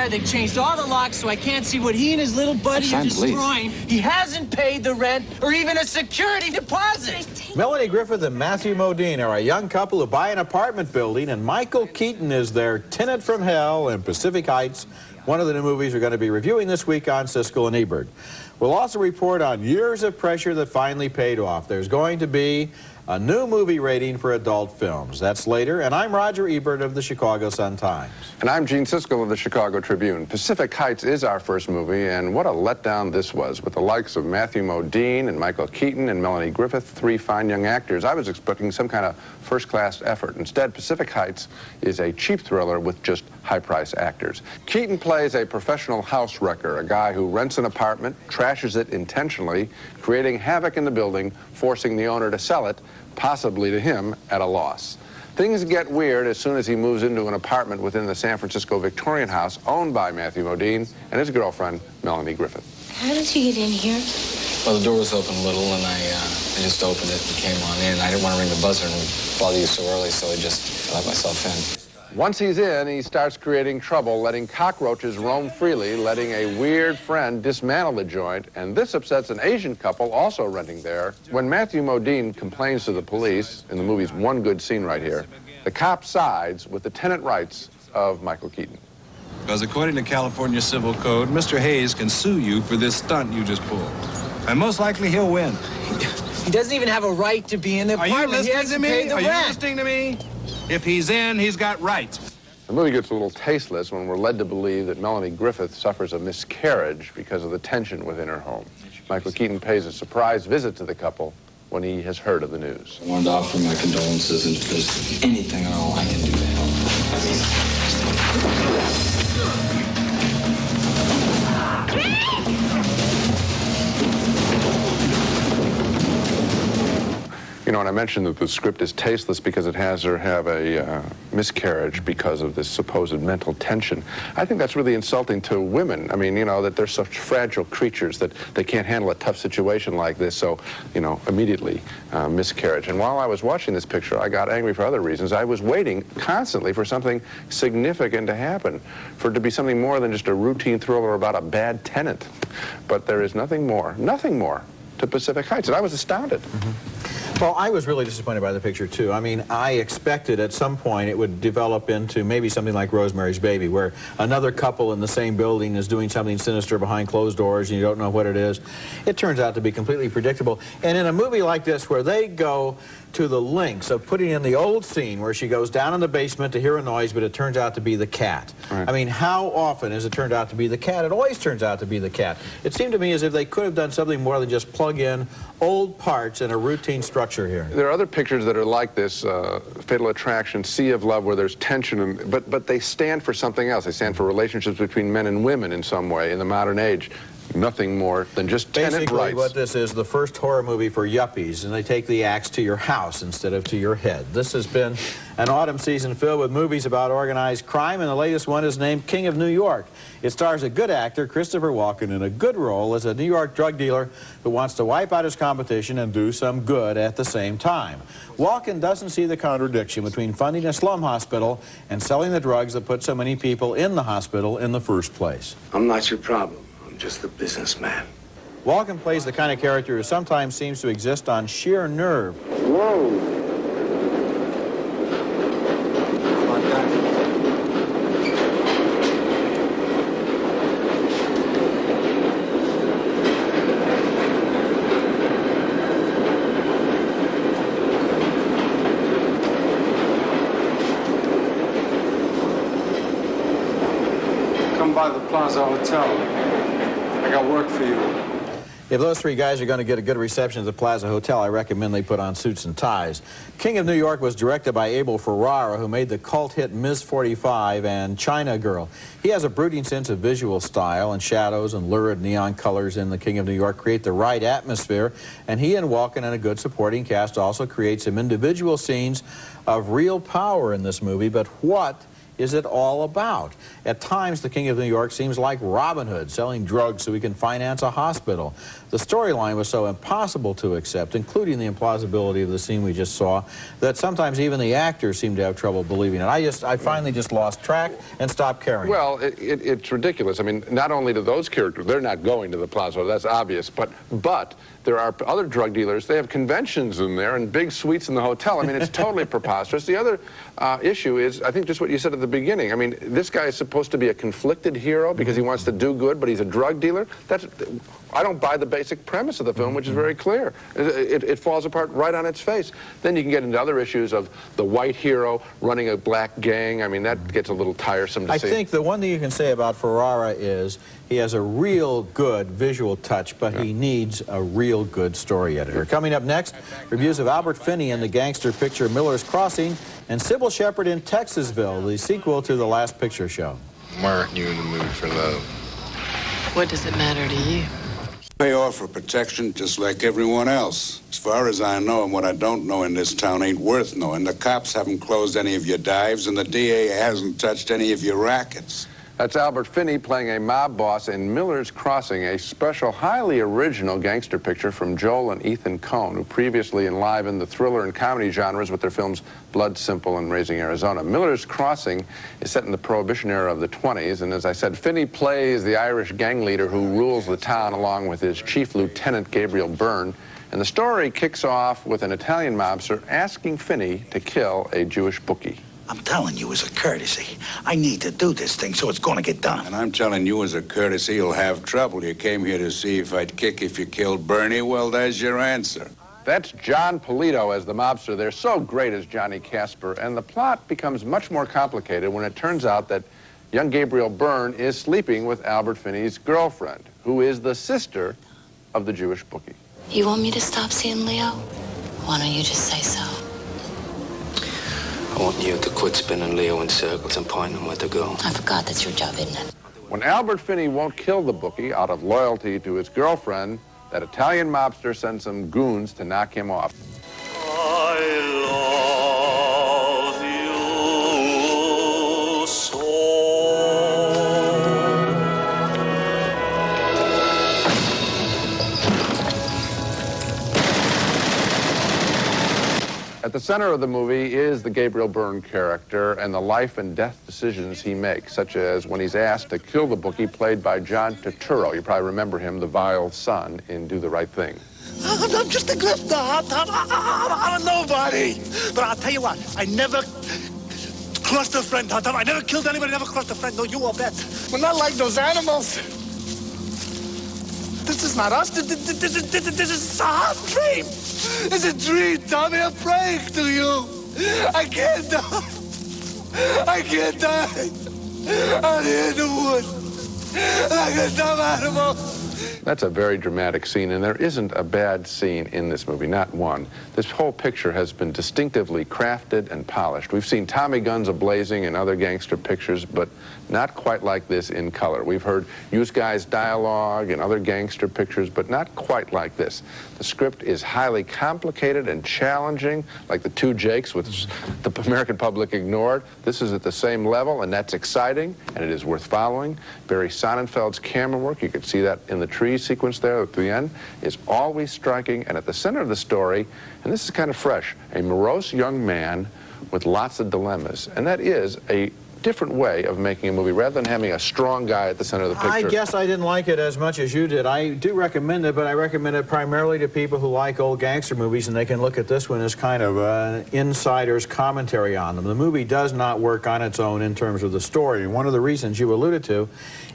They've changed all the locks, so I can't see what he and his little buddy are destroying. He hasn't paid the rent or even a security deposit. Melanie Griffith and Matthew Modine are a young couple who buy an apartment building, and Michael Keaton is their tenant from hell in Pacific Heights, one of the new movies we're going to be reviewing this week on Siskel and Ebert. We'll also report on years of pressure that finally paid off. There's going to be a new movie rating for adult films. That's later, and I'm Roger Ebert of the Chicago Sun-Times. And I'm Gene Siskel of the Chicago Tribune. Pacific Heights is our first movie, and what a letdown this was, with the likes of Matthew Modine and Michael Keaton and Melanie Griffith, three fine young actors. I was expecting some kind of first-class effort. Instead, Pacific Heights is a cheap thriller with just high-price actors. Keaton plays a professional house wrecker, a guy who rents an apartment, trashes it intentionally, creating havoc in the building, forcing the owner to sell it, possibly to him, at a loss. Things get weird as soon as he moves into an apartment within the San Francisco Victorian house owned by Matthew Modine and his girlfriend, Melanie Griffith. How did you get in here? Well, the door was open a little, and I just opened it and came on in. I didn't want to ring the buzzer and bother you so early, so I just let myself in. Once he's in, he starts creating trouble, letting cockroaches roam freely, letting a weird friend dismantle the joint, and this upsets an Asian couple also renting there. When Matthew Modine complains to the police, in the movie's one good scene right here, the cop sides with the tenant rights of Michael Keaton. Because according to California Civil Code, Mr. Hayes can sue you for this stunt you just pulled. And most likely he'll win. He doesn't even have a right to be in the apartment. Are you listening to me? Are you listening to me? If he's in, he's got rights. The movie gets a little tasteless when we're led to believe that Melanie Griffith suffers a miscarriage because of the tension within her home. Michael Keaton pays a surprise visit to the couple when he has heard of the news. I wanted to offer my condolences, and if there's anything at all I can do to help. You know, and I mentioned that the script is tasteless because it has her have a miscarriage because of this supposed mental tension. I think that's really insulting to women. I mean, you know, that they're such fragile creatures that they can't handle a tough situation like this, so, you know, immediately miscarriage. And while I was watching this picture, I got angry for other reasons. I was waiting constantly for something significant to happen, for it to be something more than just a routine thriller about a bad tenant. But there is nothing more to Pacific Heights, and I was astounded. Well, I was really disappointed by the picture, too. I mean, I expected at some point it would develop into maybe something like Rosemary's Baby, where another couple in the same building is doing something sinister behind closed doors and you don't know what it is. It turns out to be completely predictable. And in a movie like this, where they go to the lengths of putting in the old scene where she goes down in the basement to hear a noise, but it turns out to be the cat. Right. I mean, how often has it turned out to be the cat? It always turns out to be the cat. It seemed to me as if they could have done something more than just plug in old parts in a routine structure here. There are other pictures that are like this, Fatal Attraction, Sea of Love, where there's tension, but they stand for something else. They stand for relationships between men and women in some way in the modern age. Nothing more than just tenant rights. Basically, what this is, the first horror movie for yuppies, and they take the axe to your house instead of to your head. This has been an autumn season filled with movies about organized crime, and the latest one is named King of New York. It stars a good actor, Christopher Walken, in a good role as a New York drug dealer who wants to wipe out his competition and do some good at the same time. Walken doesn't see the contradiction between funding a slum hospital and selling the drugs that put so many people in the hospital in the first place. I'm not your problem. Just a businessman. Walken plays the kind of character who sometimes seems to exist on sheer nerve. Whoa. Come by the Plaza Hotel. I got work for you. If those three guys are going to get a good reception at the Plaza Hotel, I recommend they put on suits and ties. King of New York was directed by Abel Ferrara, who made the cult hit Ms. 45 and China Girl. He has a brooding sense of visual style, and shadows and lurid neon colors in The King of New York create the right atmosphere, and he and Walken and a good supporting cast also create some individual scenes of real power in this movie. But what is it all about? At times, The King of New York seems like Robin Hood, selling drugs so he can finance a hospital. The storyline was so impossible to accept, including the implausibility of the scene we just saw, that sometimes even the actors seemed to have trouble believing it. I finally just lost track and stopped caring. Well, it's ridiculous. I mean, not only do those characters, they're not going to the Plaza, that's obvious, but there are other drug dealers. They have conventions in there and big suites in the hotel. I mean, it's totally preposterous. The other issue is, I think, just what you said at the beginning. I mean, this guy is supposed to be a conflicted hero because he wants to do good, but he's a drug dealer. I don't buy the basic premise of the film, which is very clear. It falls apart right on its face. Then you can get into other issues of the white hero running a black gang. I mean, that gets a little tiresome to see. I think the one thing you can say about Ferrara is he has a real good visual touch, but he needs a real good story editor. Coming up next, reviews of Albert Finney in the gangster picture Miller's Crossing, and Sybil Shepherd in Texasville, the sequel to The Last Picture Show. Why aren't you in the mood for love? What does it matter to you? Pay off for protection just like everyone else. As far as I know, and what I don't know in this town ain't worth knowing. The cops haven't closed any of your dives, and the DA hasn't touched any of your rackets. That's Albert Finney playing a mob boss in Miller's Crossing, a special, highly original gangster picture from Joel and Ethan Coen, who previously enlivened the thriller and comedy genres with their films Blood Simple and Raising Arizona. Miller's Crossing is set in the Prohibition era of the 20s, and as I said, Finney plays the Irish gang leader who rules the town along with his chief lieutenant, Gabriel Byrne. And the story kicks off with an Italian mobster asking Finney to kill a Jewish bookie. I'm telling you as a courtesy, I need to do this thing so it's gonna get done. And I'm telling you as a courtesy, you'll have trouble. You came here to see if I'd kick if you killed Bernie. Well, there's your answer. That's John Polito as the mobster. They're so great as Johnny Casper, and the plot becomes much more complicated when it turns out that young Gabriel Byrne is sleeping with Albert Finney's girlfriend, who is the sister of the Jewish bookie. You want me to stop seeing Leo? Why don't you just say so? I want you to quit spinning Leo in circles and pointing him where to go. I forgot that's your job, isn't it? When Albert Finney won't kill the bookie out of loyalty to his girlfriend, that Italian mobster sends some goons to knock him off. I love you so. At the center of the movie is the Gabriel Byrne character and the life and death decisions he makes, such as when he's asked to kill the bookie, played by John Turturro. You probably remember him, the vile son in Do the Right Thing. I'm just a grifter. I'm a nobody. But I'll tell you what, I never crossed a friend. I never killed anybody, never crossed a friend. No, you will bet. We're not like those animals. This is not us. This is a hot dream. It's a dream, Tommy. I'm praying to you. I can't die. I can't die. Out here in the woods. Like a dumb animal. That's a very dramatic scene, and there isn't a bad scene in this movie, not one. This whole picture has been distinctively crafted and polished. We've seen Tommy guns a-blazing and other gangster pictures, but not quite like this in color. We've heard used guys' dialogue and other gangster pictures, but not quite like this. The script is highly complicated and challenging, like the Two Jakes, which the American public ignored. This is at the same level, and that's exciting, and it is worth following. Barry Sonnenfeld's camera work, you can see that in the trees sequence there at the end, is always striking, and at the center of the story, and this is kind of fresh, a morose young man with lots of dilemmas, and that is a different way of making a movie rather than having a strong guy at the center of the picture. I guess I didn't like it as much as you did. I do recommend it, but I recommend it primarily to people who like old gangster movies, and they can look at this one as kind of an insider's commentary on them. The movie does not work on its own in terms of the story, and one of the reasons you alluded to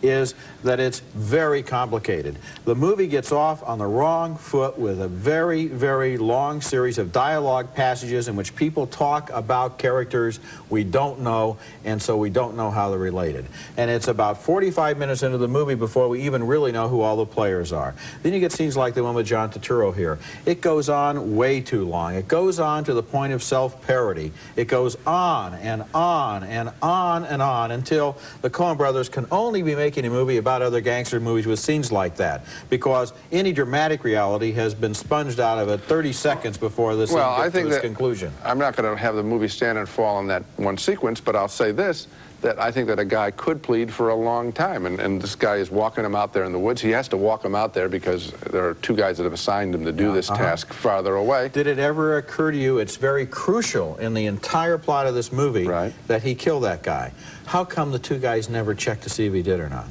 is that it's very complicated. The movie gets off on the wrong foot with a very, very long series of dialogue passages in which people talk about characters we don't know, and so so we don't know how they're related. And it's about 45 minutes into the movie before we even really know who all the players are. Then you get scenes like the one with John Turturro here. It goes on way too long. It goes on to the point of self-parody. It goes on and on and on and on until the Coen brothers can only be making a movie about other gangster movies with scenes like that, because any dramatic reality has been sponged out of it 30 seconds before this conclusion. I'm not going to have the movie stand and fall on that one sequence, but I'll say this, that I think that a guy could plead for a long time, and this guy is walking him out there in the woods. He has to walk him out there because there are two guys that have assigned him to do this task farther away. Did it ever occur to you, it's very crucial in the entire plot of this movie, that he killed that guy? How come the two guys never checked to see if he did or not?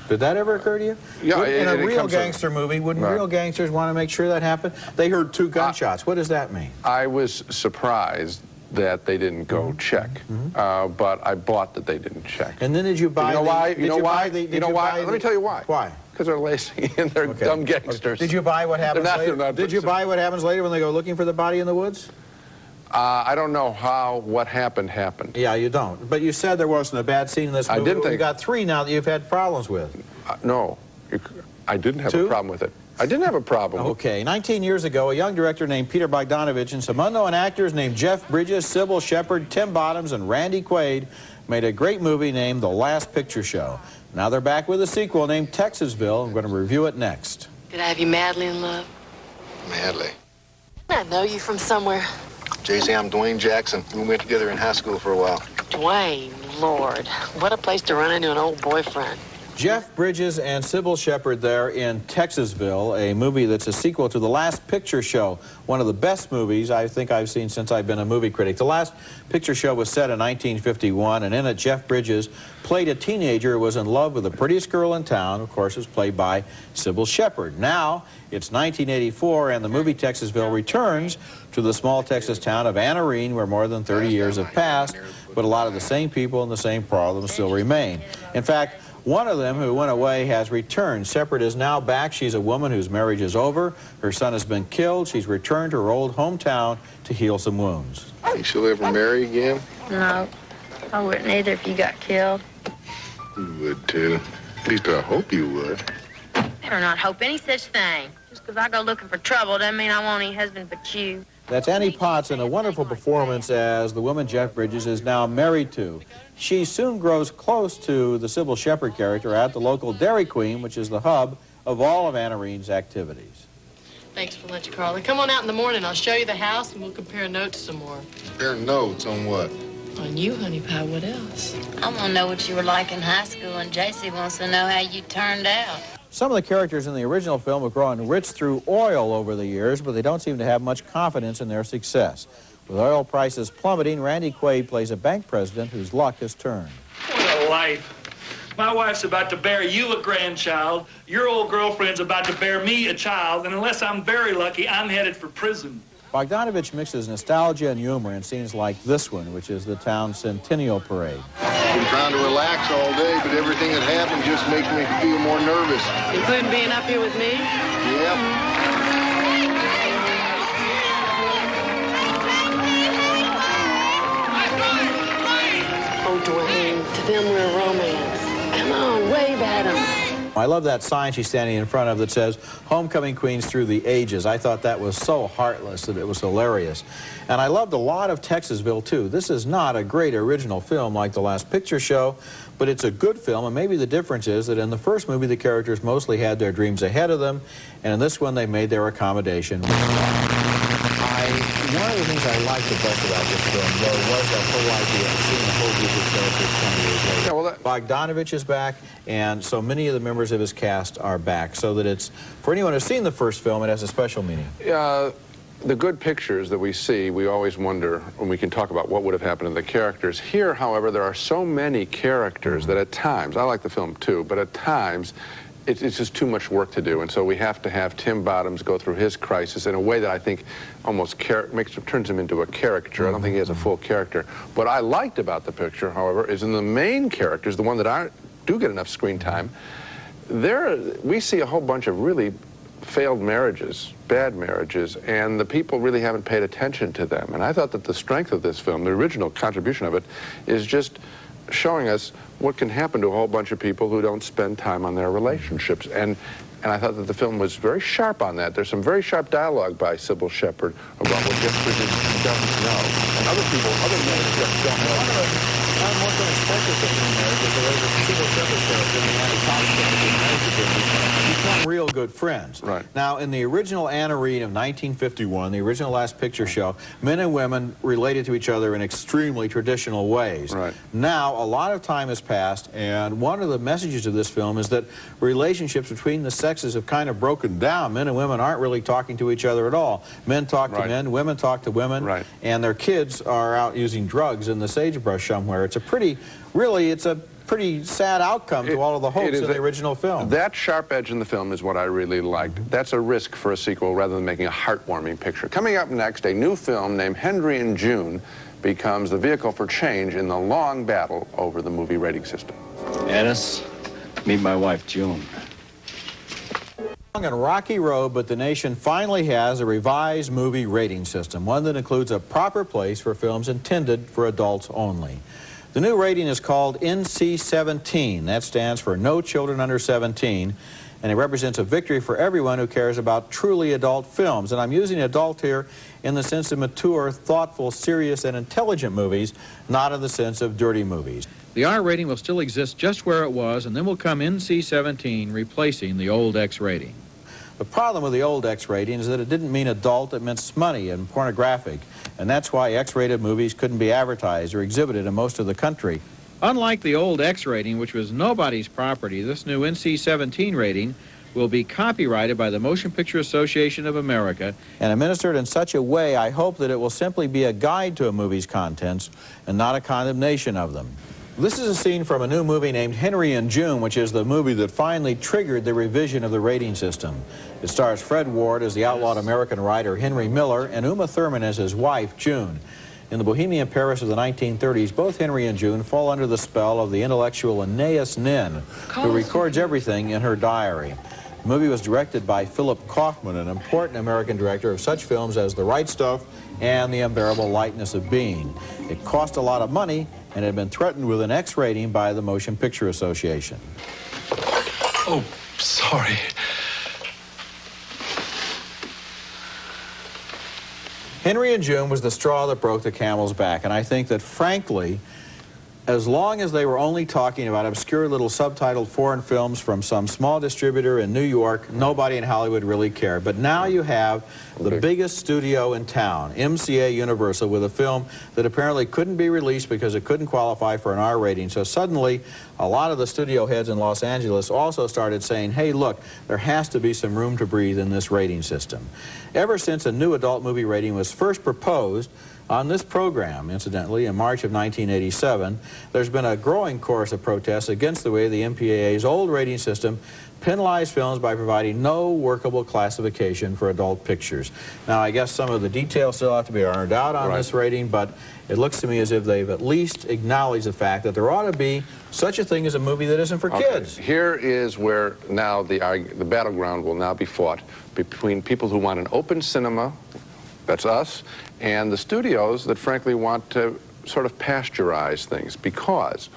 Did that ever occur to you? Yeah, in a real gangster movie, wouldn't real gangsters want to make sure that happened? They heard two gunshots. What does that mean? I was surprised that they didn't go check, but I bought that they didn't check. And then did you buy? You know why? You know why? You know why? Let me tell you why. Why? Because they're lazy and they're dumb gangsters. Did you buy what happens later? Did you buy what happens later when they go looking for the body in the woods? I don't know what happened. Yeah, you don't. But you said there wasn't a bad scene in this movie. I didn't think. You got 3 now that you've had problems with. No, I didn't have a problem with it. I didn't have a problem. Okay, 19 years ago, a young director named Peter Bogdanovich and some unknown actors named Jeff Bridges, Sybil Shepherd, Tim Bottoms, and Randy Quaid made a great movie named The Last Picture Show. Now they're back with a sequel named Texasville. I'm going to review it next. Did I have you madly in love? Madly. I know you from somewhere. Jay-Z, I'm Dwayne Jackson. We went together in high school for a while. Dwayne, Lord, what a place to run into an old boyfriend. Jeff Bridges and Sybil Shepherd there in Texasville, a movie that's a sequel to The Last Picture Show, one of the best movies I think I've seen since I've been a movie critic. The Last Picture Show was set in 1951, and in it Jeff Bridges played a teenager who was in love with the prettiest girl in town. Of course, was played by Sybil Shepherd. Now it's 1984, and the movie Texasville returns to the small Texas town of Anarene, where more than 30 years have passed, but a lot of the same people and the same problems still remain. In fact, one of them who went away has returned. Shepherd is now back. She's a woman whose marriage is over. Her son has been killed. She's returned to her old hometown to heal some wounds. Think she'll ever marry again? No, I wouldn't either if you got killed. You would too. At least I hope you would. Better not hope any such thing. Just because I go looking for trouble doesn't mean I want any husband but you. That's Annie Potts in a wonderful performance as the woman Jeff Bridges is now married to. She soon grows close to the Sybil Shepherd character at the local Dairy Queen, which is the hub of all of Anarene's activities. Thanks for lunch, Carla. Come on out in the morning. I'll show you the house, and we'll compare notes some more. Compare notes on what? On you, honey pie. What else? I want to know what you were like in high school, and JC wants to know how you turned out. Some of the characters in the original film have grown rich through oil over the years, but they don't seem to have much confidence in their success. With oil prices plummeting, Randy Quaid plays a bank president whose luck has turned. What a life. My wife's about to bear you a grandchild. Your old girlfriend's about to bear me a child, and unless I'm very lucky, I'm headed for prison. Bogdanovich mixes nostalgia and humor in scenes like this one, which is the town's Centennial Parade. I've been trying to relax all day, but everything that happened just makes me feel more nervous. Including being up here with me? Yep. Oh, Dwayne, to them we're a romance. Come on, wave at them. I love that sign she's standing in front of that says, Homecoming Queens Through the Ages. I thought that was so heartless that it was hilarious. And I loved a lot of Texasville, too. This is not a great original film like The Last Picture Show, but it's a good film, and maybe the difference is that in the first movie, the characters mostly had their dreams ahead of them, and in this one, they made their accommodation. One of the things I liked the best about this film, though, was that whole idea of seeing the whole group of characters 20 years later. Yeah, well, Bogdanovich is back, and so many of the members of his cast are back, so that it's, for anyone who's seen the first film, it has a special meaning. The good pictures that we see, we always wonder when we can talk about what would have happened to the characters. Here, however, there are so many characters that at times, I like the film too, but at times, it's just too much work to do, and so we have to have Tim Bottoms go through his crisis in a way that I think almost turns him into a caricature. I don't think he has a full character. What I liked about the picture, however, is in the main characters, the one that do get enough screen time, we see a whole bunch of really failed marriages, bad marriages, and the people really haven't paid attention to them. And I thought that the strength of this film, the original contribution of it, is just showing us what can happen to a whole bunch of people who don't spend time on their relationships. And I thought that the film was very sharp on that. There's some very sharp dialogue by Sybil Shepherd about what Gifford doesn't know. And other people, other men just don't know. One more unexpected thing in there is that there is a Sybil Shepherd character in the anti-toxic become real good friends. Right. Now, in the original Anna Reed of 1951, the original Last Picture Show, men and women related to each other in extremely traditional ways. Right. Now, a lot of time has passed, and one of the messages of this film is that relationships between the sexes have kind of broken down. Men and women aren't really talking to each other at all. Men talk to men, women talk to women, and their kids are out using drugs in the sagebrush somewhere. It's a pretty, really, it's a pretty sad outcome to all of the hopes of the original film. That sharp edge in the film is what I really liked. That's a risk for a sequel rather than making a heartwarming picture. Coming up next, a new film named Henry and June becomes the vehicle for change in the long battle over the movie rating system. Ennis, meet my wife, June. Long and rocky road, but the nation finally has a revised movie rating system, one that includes a proper place for films intended for adults only. The new rating is called NC-17. That stands for No Children Under 17, and it represents a victory for everyone who cares about truly adult films. And I'm using adult here in the sense of mature, thoughtful, serious, and intelligent movies, not in the sense of dirty movies. The R rating will still exist just where it was, and then will come NC-17, replacing the old X rating. The problem with the old X rating is that it didn't mean adult, it meant smutty and pornographic, and that's why X-rated movies couldn't be advertised or exhibited in most of the country. Unlike the old X rating, which was nobody's property, this new NC-17 rating will be copyrighted by the Motion Picture Association of America. And administered in such a way, I hope that it will simply be a guide to a movie's contents and not a condemnation of them. This is a scene from a new movie named Henry and June, which is the movie that finally triggered the revision of the rating system. It stars Fred Ward as the outlawed American writer Henry Miller and Uma Thurman as his wife, June. In the Bohemian Paris of the 1930s, both Henry and June fall under the spell of the intellectual Anais Nin, who records everything in her diary. The movie was directed by Philip Kaufman, an important American director of such films as The Right Stuff and The Unbearable Lightness of Being. It cost a lot of money and had been threatened with an X rating by the Motion Picture Association. Oh, sorry. Henry and June was the straw that broke the camel's back, and I think that, frankly, as long as they were only talking about obscure little subtitled foreign films from some small distributor in New York, nobody in Hollywood really cared. But now you have the biggest studio in town, MCA Universal, with a film that apparently couldn't be released because it couldn't qualify for an R rating. So suddenly, a lot of the studio heads in Los Angeles also started saying, hey, look, there has to be some room to breathe in this rating system. Ever since a new adult movie rating was first proposed on this program, incidentally, in March of 1987, there's been a growing chorus of protests against the way the MPAA's old rating system penalized films by providing no workable classification for adult pictures. Now, I guess some of the details still have to be ironed out on this rating, but it looks to me as if they've at least acknowledged the fact that there ought to be such a thing as a movie that isn't for kids. Here is where now the battleground will now be fought between people who want an open cinema, that's us, and the studios that frankly want to sort of pasteurize things, because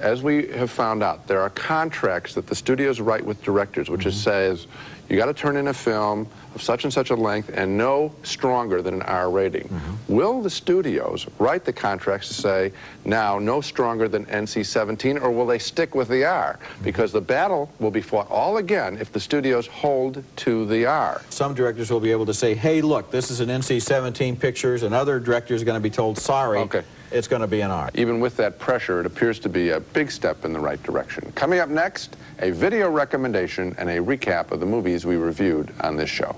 as we have found out, there are contracts that the studios write with directors, which says you got to turn in a film of such and such a length and no stronger than an R rating. Will the studios write the contracts to say now no stronger than NC-17, or will they stick with the R? Because the battle will be fought all again if the studios hold to the R. Some directors will be able to say, hey, look, this is an NC-17 pictures, and other directors are going to be told, sorry, it's going to be an R. Even with that pressure, it appears to be a big step in the right direction. Coming up next, a video recommendation and a recap of the movies we reviewed on this show.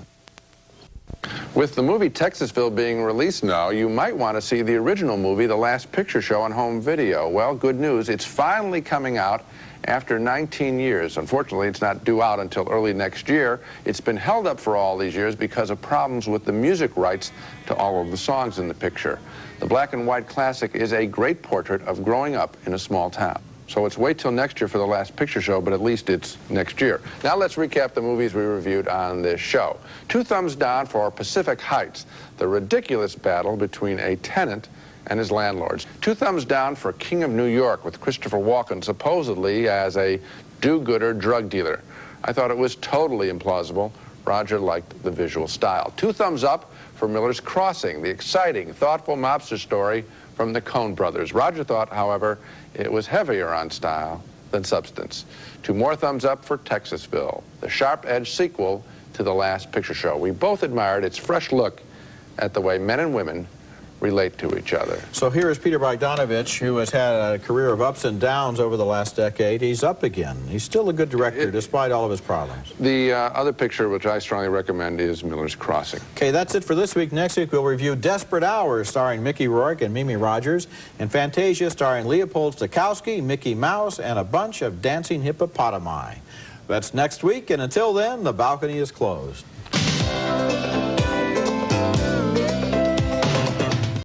With the movie Texasville being released now, you might want to see the original movie, The Last Picture Show, on home video. Well, good news, it's finally coming out after 19 years. Unfortunately, it's not due out until early next year. It's been held up for all these years because of problems with the music rights to all of the songs in the picture. The black and white classic is a great portrait of growing up in a small town. So let's wait till next year for The Last Picture Show, but at least it's next year. Now let's recap the movies we reviewed on this show. 2 thumbs down for Pacific Heights, the ridiculous battle between a tenant and his landlords. 2 thumbs down for King of New York with Christopher Walken supposedly as a do-gooder drug dealer. I thought it was totally implausible. Roger liked the visual style. 2 thumbs up for Miller's Crossing, the exciting, thoughtful mobster story from the Coen brothers. Roger thought, however, it was heavier on style than substance. 2 more thumbs up for Texasville, the sharp-edged sequel to The Last Picture Show. We both admired its fresh look at the way men and women relate to each other. So here is Peter Bogdanovich, who has had a career of ups and downs over the last decade. He's up again. He's still a good director despite all of his problems. The other picture, which I strongly recommend, is Miller's Crossing. Okay, that's it for this week. Next week, we'll review Desperate Hours, starring Mickey Rourke and Mimi Rogers, and Fantasia, starring Leopold Stokowski, Mickey Mouse, and a bunch of dancing hippopotami. That's next week, and until then, the balcony is closed.